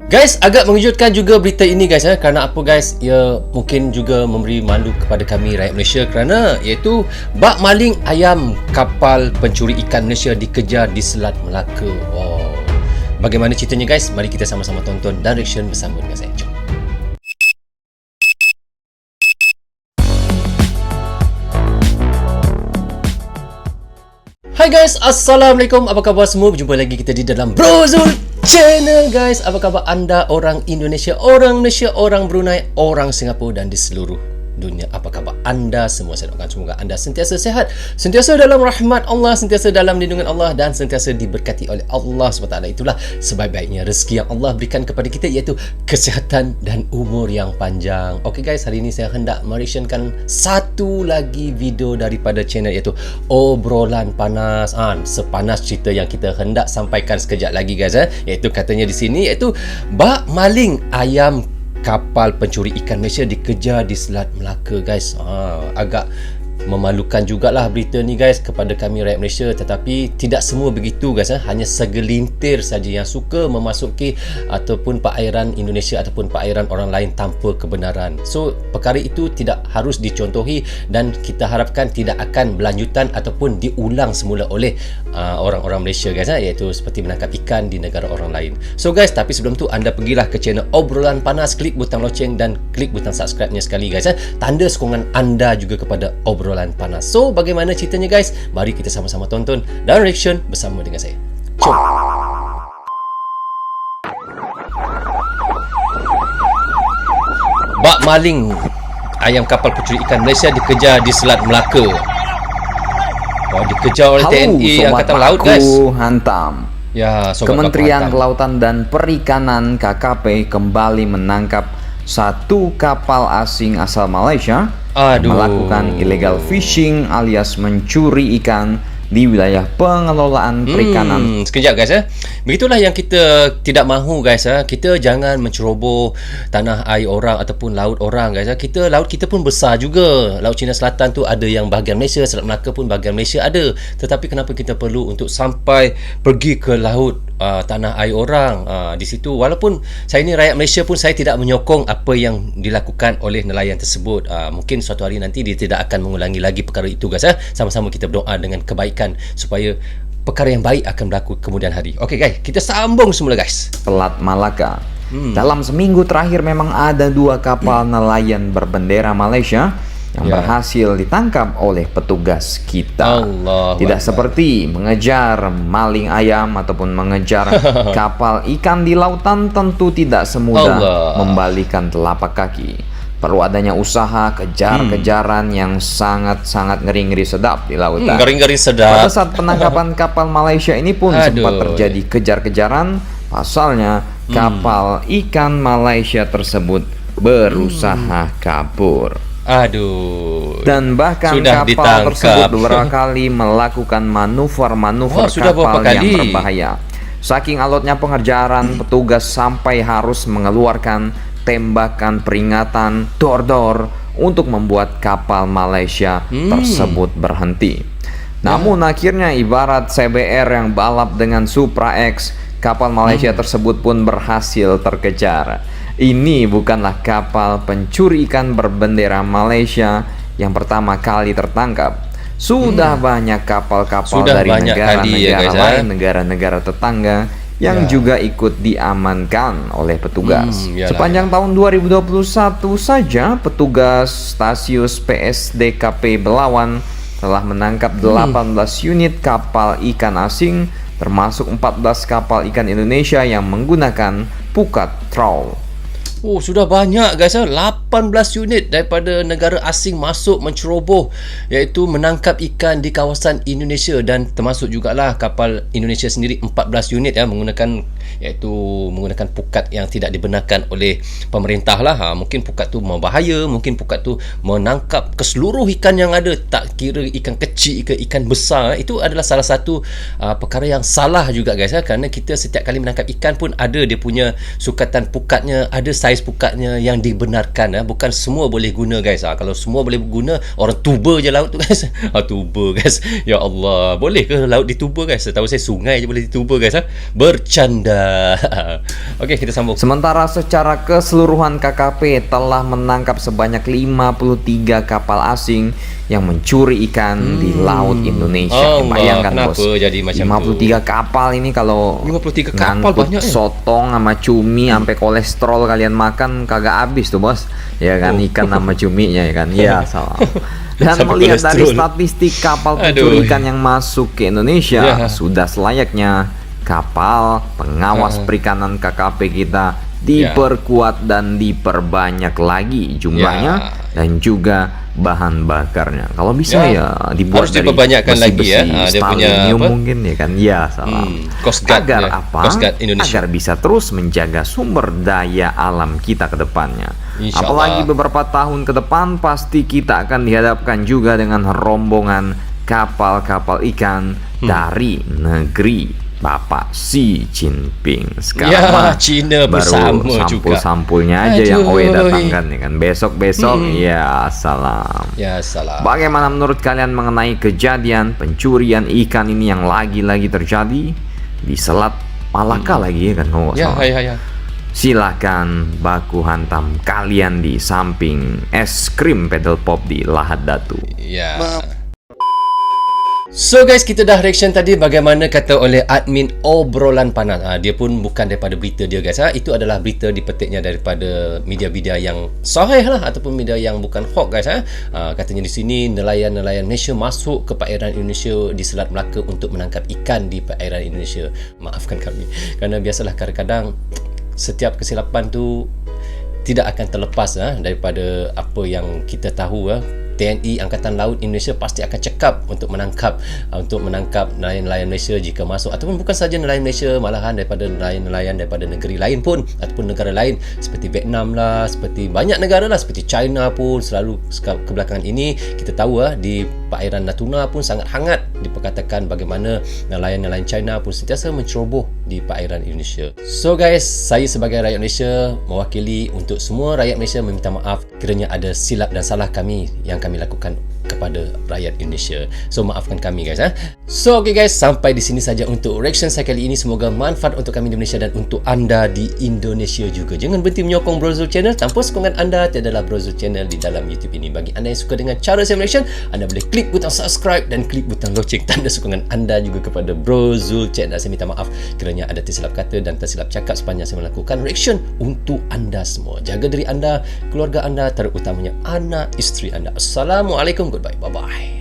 Guys, agak mengejutkan juga berita ini guys kerana apa guys? Ia mungkin juga memberi malu kepada kami rakyat Malaysia kerana iaitu bak maling ayam kapal pencuri ikan Malaysia dikejar di Selat Melaka. Wow. Bagaimana ceritanya guys? Mari kita sama-sama tonton dan reaction bersama dengan saya. Jom. Hai guys, Assalamualaikum. Apa khabar semua? Berjumpa lagi kita di dalam Brozul Channel guys. Apa khabar anda orang Indonesia, orang Malaysia, orang Brunei, orang Singapura dan di seluruh dunia? Apa khabar anda semua? Saya doakan semoga anda sentiasa sehat, sentiasa dalam rahmat Allah, sentiasa dalam lindungan Allah dan sentiasa diberkati oleh Allah SWT. Itulah sebaik-baiknya rezeki yang Allah berikan kepada kita, iaitu kesihatan dan umur yang panjang. Okey guys, hari ini saya hendak mereactionkan satu lagi video daripada channel, iaitu Obrolan Panas. Sepanas cerita yang kita hendak sampaikan sekejap lagi guys, iaitu katanya di sini, iaitu bak maling ayam kapal pencuri ikan Malaysia dikejar di Selat Melaka guys. Agak memalukan jugalah berita ni guys kepada kami rakyat Malaysia, tetapi tidak semua begitu guys. Hanya segelintir saja yang suka memasuki ataupun perairan Indonesia ataupun perairan orang lain tanpa kebenaran. So perkara itu tidak harus dicontohi dan kita harapkan tidak akan berlanjutan ataupun diulang semula oleh orang-orang Malaysia guys, iaitu seperti menangkap ikan di negara orang lain. So guys, tapi sebelum tu anda pergilah ke channel Obrolan Panas, klik butang loceng dan klik butang subscribe-nya sekali guys. Tanda sokongan anda juga kepada Obrolan Panas. So bagaimana ceritanya guys? Mari kita sama-sama tonton dan reaction bersama dengan saya. Jom. Bak maling ayam kapal pencuri ikan Malaysia dikejar di Selat Melaka. Dikejar oleh TNI Angkatan Laut guys. Hantam. Ya, Kementerian Kelautan dan Perikanan KKP kembali menangkap satu kapal asing asal Malaysia melakukan illegal fishing alias mencuri ikan di wilayah pengelolaan perikanan. Sekejap guys. Begitulah yang kita tidak mahu guys. Kita jangan menceroboh tanah air orang ataupun laut orang guys. Laut kita pun besar juga. Laut Cina Selatan tu ada yang bahagian Malaysia, Selat Melaka pun bahagian Malaysia ada. Tetapi kenapa kita perlu untuk sampai pergi ke laut tanah air orang di situ? Walaupun saya ni rakyat Malaysia pun saya tidak menyokong apa yang dilakukan oleh nelayan tersebut. Mungkin suatu hari nanti dia tidak akan mengulangi lagi perkara itu guys. Sama-sama kita berdoa dengan kebaikan supaya perkara yang baik akan berlaku kemudian hari. Okey guys, kita sambung semula guys. Selat Malaka. Dalam seminggu terakhir memang ada dua kapal nelayan berbendera Malaysia yang berhasil ditangkap oleh petugas kita. Tidak seperti mengejar maling ayam ataupun mengejar kapal ikan di lautan, tentu tidak semudah membalikan telapak kaki. Perlu adanya usaha kejar-kejaran yang sangat-sangat ngeri-ngeri sedap di lautan. Ngeri-ngeri sedap. Pada saat penangkapan kapal Malaysia ini pun sempat terjadi kejar-kejaran. Pasalnya kapal ikan Malaysia tersebut berusaha kabur. Dan bahkan sudah kapal ditangkap tersebut beberapa kali melakukan manuver-manuver kapal yang berbahaya. Saking alotnya pengejaran, petugas sampai harus mengeluarkan tembakan peringatan door-door untuk membuat kapal Malaysia tersebut berhenti. Namun akhirnya ibarat CBR yang balap dengan Supra X, kapal Malaysia tersebut pun berhasil terkejar. Ini bukanlah kapal pencuri ikan berbendera Malaysia yang pertama kali tertangkap. Sudah banyak kapal-kapal dari negara-negara lain, negara-negara tetangga yang juga ikut diamankan oleh petugas. Sepanjang tahun 2021 saja, petugas stasiun PSDKP Belawan telah menangkap 18 unit kapal ikan asing, termasuk 14 kapal ikan Indonesia yang menggunakan pukat trawl. Sudah banyak guys. 18 unit daripada negara asing masuk menceroboh, iaitu menangkap ikan di kawasan Indonesia, dan termasuk jugalah kapal Indonesia sendiri 14 unit menggunakan pukat yang tidak dibenarkan oleh pemerintah lah. Mungkin pukat tu berbahaya, mungkin pukat tu menangkap keseluruh ikan yang ada, tak kira ikan kecil ke ikan besar. Itu adalah salah satu perkara yang salah juga guys, kerana kita setiap kali menangkap ikan pun ada dia punya sukatan pukatnya, ada saiz ais pukatnya yang dibenarkan. Bukan semua boleh guna guys. Kalau semua boleh guna, orang tuba je laut tu guys. Tuba guys. Ya Allah, boleh ke laut dituba guys? Tahu saya sungai je boleh dituba guys. Bercanda. Okey, kita sambung. Sementara secara keseluruhan KKP telah menangkap sebanyak 53 kapal asing yang mencuri ikan di laut Indonesia. Bayangkan bos, jadi macam 53 kapal ini kalau 53 kapal banyak sotong sama cumi sampai kolesterol kalian makan kagak habis tuh bos. Ya kan, ikan sama cuminya ya kan. Ya salah. Dan melihat dari statistik kapal pencuri ikan yang masuk ke Indonesia, sudah selayaknya kapal pengawas perikanan KKP kita diperkuat dan diperbanyak lagi jumlahnya dan juga bahan bakarnya. Kalau bisa dibuat dari besi-besi stalinium mungkin ya kan. Ya salah. Coast Guard, agar apa? Agar bisa terus menjaga sumber daya alam kita ke depannya. Apalagi beberapa tahun ke depan pasti kita akan dihadapkan juga dengan rombongan kapal-kapal ikan dari negeri Bapak Xi Jinping. Sekarang Cina baru sampul-sampulnya aja yang Oe datangkan ya kan. Besok-besok ya salam. Ya salam. Bagaimana menurut kalian mengenai kejadian pencurian ikan ini yang lagi-lagi terjadi di Selat Malaka lagi ya kan? Silakan baku hantam kalian di samping es krim pedal pop di Lahad Datu. So guys, kita dah reaction tadi bagaimana kata oleh admin obrolan panas. Dia pun bukan daripada berita dia guys. Itu adalah berita dipetiknya daripada media-media yang sahih lah ataupun media yang bukan hoax guys. Katanya di sini nelayan-nelayan Malaysia masuk ke perairan Indonesia di Selat Melaka untuk menangkap ikan di perairan Indonesia. Maafkan kami kerana biasalah kadang-kadang setiap kesilapan tu tidak akan terlepas daripada apa yang kita tahu. TNI Angkatan Laut Indonesia pasti akan cekap untuk menangkap nelayan-nelayan Malaysia jika masuk, ataupun bukan saja nelayan Malaysia, malahan daripada nelayan-nelayan daripada negeri lain pun ataupun negara lain seperti Vietnam lah, seperti banyak negara lah, seperti China pun selalu kebelakangan ini kita tahu di perairan Natuna pun sangat hangat diperkatakan bagaimana nelayan-nelayan China pun sentiasa menceroboh di perairan Indonesia. So guys, saya sebagai rakyat Malaysia mewakili untuk semua rakyat Malaysia meminta maaf kiranya ada silap dan salah kami yang kami lakukan kepada rakyat Indonesia. So maafkan kami guys. So okay guys, sampai di sini saja untuk reaction saya kali ini. Semoga manfaat untuk kami di Malaysia dan untuk anda di Indonesia juga. Jangan berhenti menyokong Brozul Channel. Tanpa sokongan anda tiadalah Brozul Channel di dalam YouTube ini. Bagi anda yang suka dengan cara saya reaction, anda boleh klik butang subscribe dan klik butang loceng tanda sokongan anda juga kepada Brozul Channel. Saya minta maaf kerana ada tersilap kata dan tersilap cakap sepanjang saya melakukan reaction untuk anda semua. Jaga diri anda, keluarga anda, terutamanya anak isteri anda. Assalamualaikum, goodbye, bye bye.